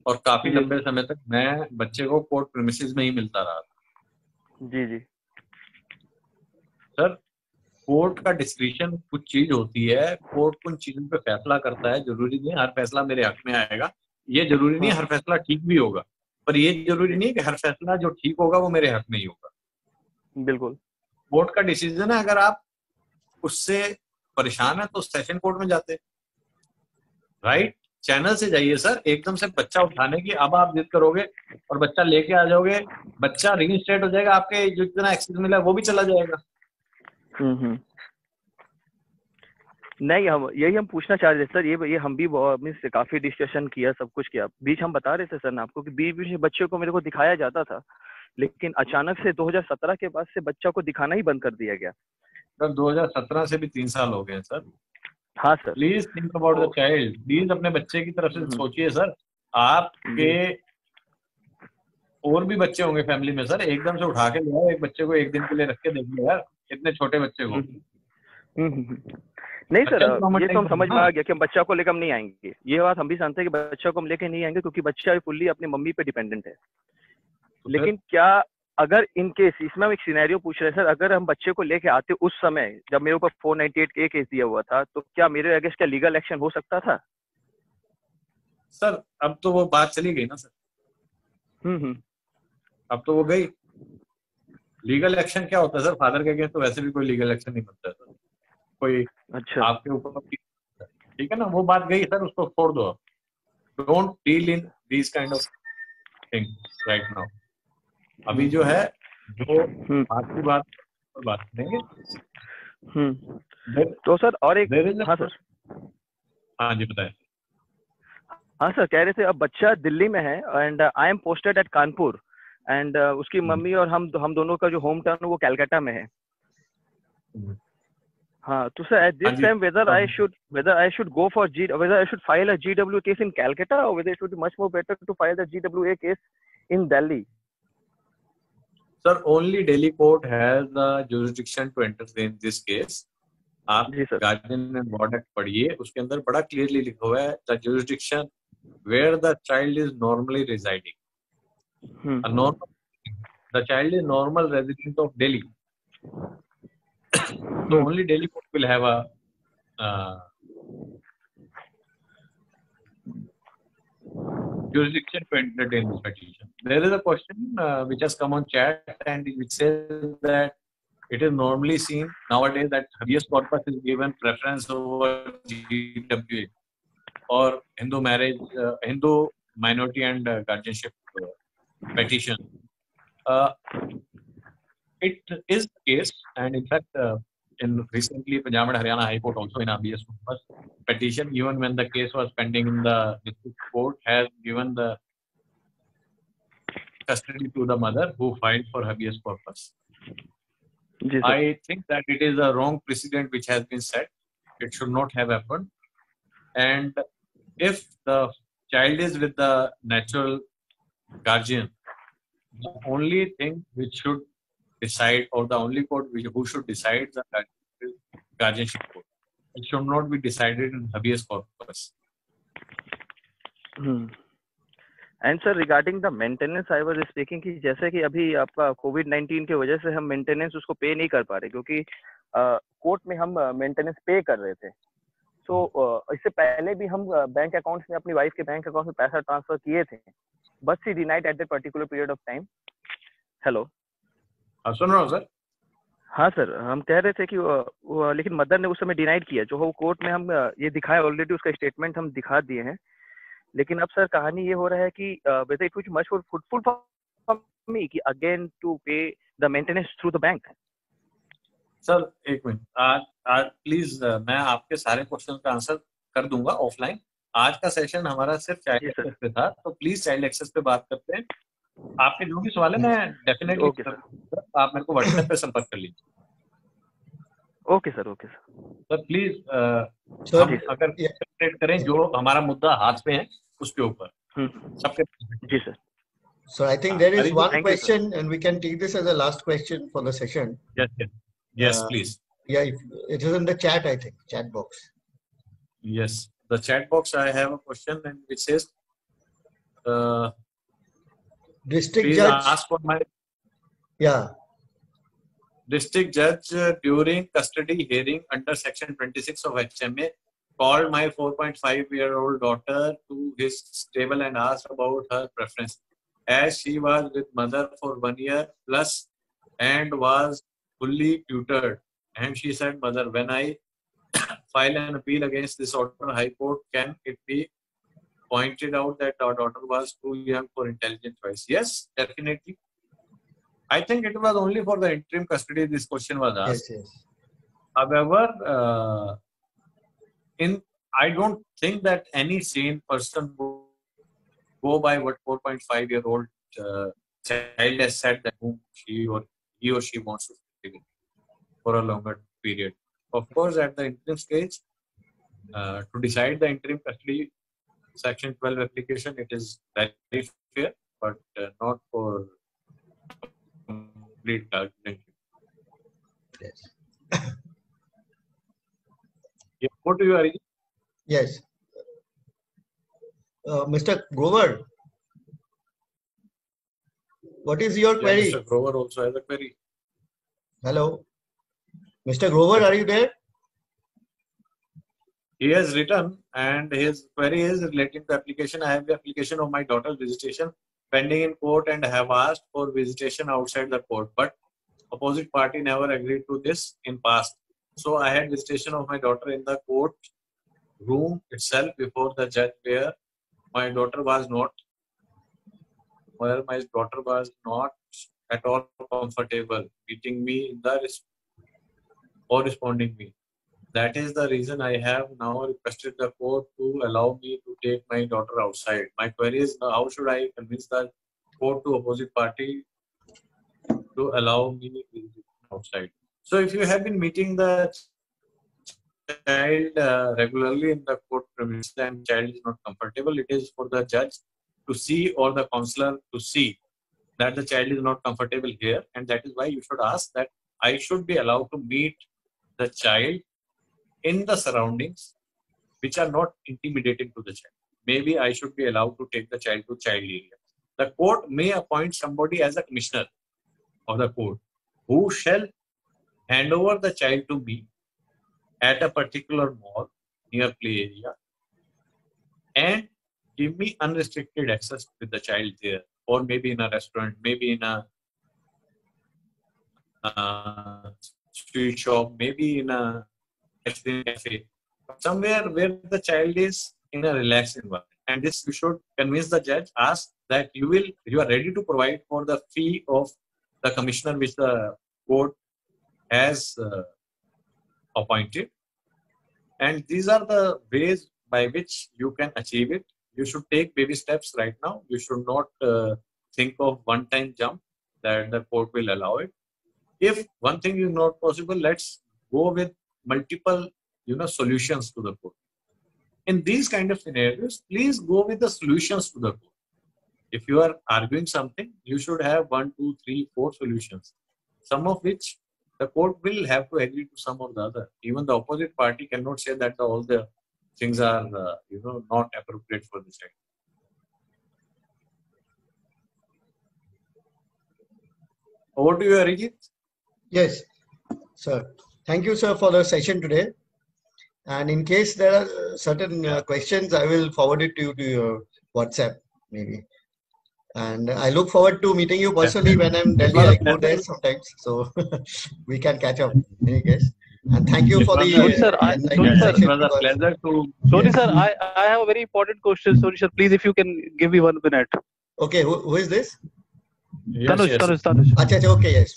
और काफी लंबे समय तक मैं बच्चे को कोर्ट प्रीमिसेस में ही मिलता रहा था। जी सर, कोर्ट का डिस्क्रिप्शन कुछ चीज होती है, कोर्ट कुछ चीजों पे फैसला करता है। जरूरी नहीं हर फैसला मेरे हक में आएगा, ये जरूरी नहीं हर फैसला ठीक भी होगा, पर ये जरूरी नहीं कि हर फैसला जो ठीक होगा वो मेरे हक में ही होगा। बिल्कुल, कोर्ट का डिसीजन है, अगर आप उससे परेशान है तो सेशन कोर्ट में जाते, राइट चैनल से जाइए सर। एकदम से बच्चा उठाने की अब आप जिद करोगे और बच्चा लेके आ जाओगे, बच्चा रिइंस्टेट हो जाएगा, आपके जो इतना एक्सेस मिला वो भी चला जाएगा। नहीं, हम पूछना चाह रहे थे सर, ये हम भी से काफी डिस्कशन किया, सब कुछ किया। बीच हम बता रहे थे सर आपको कि बीच बीच में बच्चों को मेरे को दिखाया जाता था, लेकिन अचानक से 2017 के बाद से बच्चा को दिखाना ही बंद कर दिया गया। सर 2017 से भी 3 साल हो गए सर। हाँ sir, please think about the child. Please अपने बच्चे की तरफ से सोचिए सर। आपके और भी बच्चे होंगे फैमिली में सर, एकदम से उठा के ले आओ एक बच्चे को, एक दिन के लिए रख के देख लो यार, इतने छोटे बच्चे को। नहीं सर, ये तो हम समझ में आ गया कि हम बच्चा को लेकर हम नहीं आएंगे। ये बात हम भी जानते हैं कि बच्चा को हम लेके नहीं आएंगे, क्योंकि बच्चा फुल्ली अपनी मम्मी पे डिपेंडेंट है। लेकिन क्या अगर इन केस, इसमें हम एक सिनेरियो पूछ रहे हैं सर, अगर हम बच्चे को लेके आते उस समय जब मेरे ऊपर 498A केस दिया हुआ था, तो क्या मेरे अगेंस्ट क्या लीगल एक्शन हो सकता था? सर अब तो वो बात चली गई ना सर। अब तो वो गई। लीगल एक्शन क्या होता है सर? फादर के अगेंस्ट तो वैसे भी कोई लीगल एक्शन नहीं बनता है सर, कोई आपके ऊपर, ठीक है ना, वो बात गई सर, उसको छोड़ दो। Don't deal in these kind of things right now. अभी जो है जो बात करेंगे। तो सर और एक, हाँ सर, हाँ जी बताएं। हाँ सर, कह रहे थे अब बच्चा दिल्ली में है and I am posted at Kanpur and उसकी मम्मी और हम दोनों का जो होम टाउन है वो कैलकाटा में है। हाँ, तो sir, at हाँ this ji, time, whether I should go for whether I should file a GWA case in Calcutta, or whether it would be much more better to file the GWA case in Delhi. Sir, only Delhi court has the jurisdiction to entertain this case. आप ji sir. Guardian and ward act पढ़िए, उसके अंदर बड़ा clearly लिखा हुआ है the jurisdiction where the child is normally residing. The child is normal resident of Delhi. So only Delhi court will have a jurisdiction to entertain this petition. There is a question which has come on chat and which says that it is normally seen nowadays that habeas corpus is given preference over GWA or Hindu marriage, Hindu minority and guardianship petition. It is the case, and in fact, in recently Punjab and Haryana High Court also in habeas corpus petition, even when the case was pending in the district court, has given the custody to the mother who filed for habeas corpus. Yes, I think that it is a wrong precedent which has been set. It should not have happened. And if the child is with the natural guardian, the only thing which should decide, or the only court who should decide the guardianship court. It should not be decided in habeas corpus. And sir regarding the maintenance I was speaking कि जैसे कि अभी आपका कोविड-19 की वजह से हम maintenance उसको पे नहीं कर पा रहे क्योंकि कोर्ट में हम मेंटेनेंस पे कर रहे थे. सो इससे पहले भी हम बैंक अकाउंट्स में अपनी वाइफ के बैंक अकाउंट में पैसा ट्रांसफर किए थे, but she denied at that particular period of time. Hello, सुन रहा हूँ सर. हाँ सर, हम कह रहे थे कि लेकिन मदर ने उस समय डिनाइड किया. जो वो कोर्ट में हम ये दिखाया ऑलरेडी, उसका स्टेटमेंट हम दिखा दिए हैं. लेकिन अब सर कहानी ये हो रहा है कि whether it would be much more fruitful for me कि again to pay the maintenance through the bank. Sir एक मिनट, आज प्लीज मैं आपके सारे क्वेश्चन का आंसर कर दूंगा ऑफलाइन. आज का सेशन हमारा सिर्फ चाइल्ड एक्सेस पे था, तो प्लीज चाइल्ड एक्सेस पे बात करते हैं. आपके जो भी सवाल है मैं डेफिनेटली आप मेरे को व्हाट्सएप पे संपर्क कर लीजिए. Okay sir, okay sir please हम अगर कंसंट्रेट करें जो हमारा मुद्दा हाथ पे है उसके ऊपर सबके. जी sir. So I think there is one question and we can take this as a last question for the session. Yes, please. Yeah, it is in the chat, I think, chat box. Yes, the chat box. I have a question and which says, District please judge. ask for my. Yeah. District judge during custody hearing under section 26 of HMA called my 4.5-year-old daughter to his table and asked about her preference, as she was with mother for 1 year plus and was fully tutored. And she said, mother, when I file an appeal against this order, High Court, can it be pointed out that our daughter was too young for intelligent choice? Yes, definitely. I think it was only for the interim custody this question was asked. Yes. However, I don't think that any sane person would go by what 4.5-year-old child has said that whom he or she wants to live in for a longer period. Of course, at the interim stage, to decide the interim custody section 12 application, it is very fair, but not for complete guardianship. Yes. Yeah, what do you argue? Yes. Mr. Grover, what is your query? Mr. Grover also has a query. Hello. Mr. Grover, are you there? He has written and his query is relating to application. I have the application of my daughter's visitation pending in court and have asked for visitation outside the court, but opposite party never agreed to this in past. So I had visitation of my daughter in the court room itself before the judge where my daughter was not at all comfortable meeting me in the or responding me. That is the reason I have now requested the court to allow me to take my daughter outside. My query is, how should I convince the court to opposite party to allow me outside? So if you have been meeting the child regularly in the court premises and child is not comfortable, it is for the judge to see or the counselor to see that the child is not comfortable here, and that is why you should ask that I should be allowed to meet the child in the surroundings which are not intimidating to the child. Maybe I should be allowed to take the child to child area. The court may appoint somebody as a commissioner of the court who shall hand over the child to me at a particular mall near play area and give me unrestricted access with the child there, or maybe in a restaurant, maybe in a street shop, maybe in a cafe, somewhere where the child is in a relaxed environment. And this you should convince the judge, ask that you are ready to provide for the fee of the commissioner which the court has appointed. And these are the ways by which you can achieve it. You should take baby steps right now. You should not think of one-time jump that the court will allow it. If one thing is not possible, let's go with multiple solutions to the court. In these kind of scenarios, please go with the solutions to the court. If you are arguing something, you should have 1, 2, 3, 4 solutions, some of which the court will have to agree to some or the other. Even the opposite party cannot say that all the things are not appropriate for the child. Over to you, Arijit. Yes, sir. Thank you, sir, for the session today. And in case there are certain questions, I will forward it to your WhatsApp, maybe. And I look forward to meeting you personally when I'm in Delhi. I go there sometimes, so we can catch up in any case. And thank you for the session. It was a pleasure to. Sorry, sir. I have a very important question. Sorry, sir. Please, if you can give me 1 minute. Okay, who is this? Yes, Tanuj. Achha, okay, yes.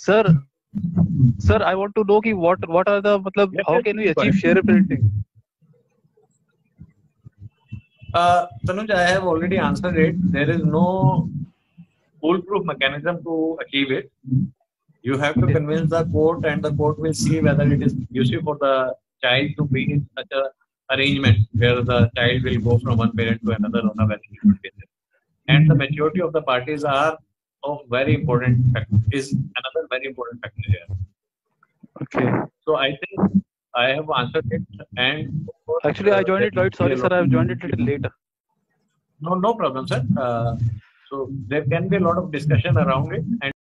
Sir, I want to know what are the how can we achieve share printing? Tanuj, I have already answered it. There is no foolproof mechanism to achieve it. You have to convince the court, and the court will see whether it is useful for the child to be in such an arrangement where the child will go from one parent to another on a very different basis. And the majority of the parties are of very important factor, is another very important factor here. Okay. So I think I have answered it. And actually, I joined it late. Sorry, sir. I have joined it a little later. No problem, sir. So there can be a lot of discussion around it. And